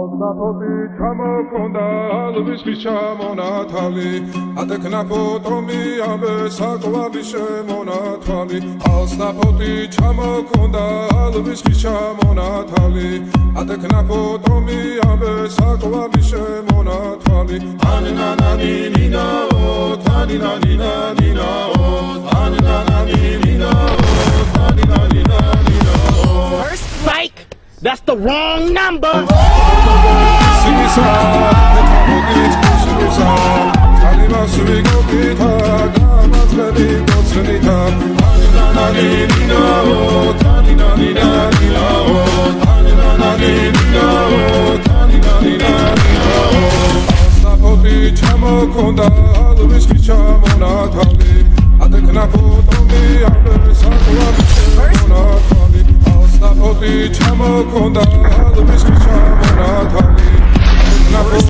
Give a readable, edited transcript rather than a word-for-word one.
Alsapoti ჩამოქონდა ალვისის ჩამონათალი ატეკნა ფოტომი ამე საკვალი შემონათვალი Alsapoti ჩამოქონდა ალვისის ჩამონათალი ატეკნა ფოტომი ამე საკვალი შემონათვალი ანანანინინაო თანინანინანინაო ანანანინინაო თანინანინანინაო First strike! That's the wrong number! Sinisa, metamogit kushirisa Kalima suvigopita, gamatzeli gotzelita Taninananinao, taninananinao Taninananinao, taninananinao Alsapoti çamokonda, alviski çamonatali Atekna fotomi, abe saklavi çamonatali Alsapoti çamokonda, alviski çamonatali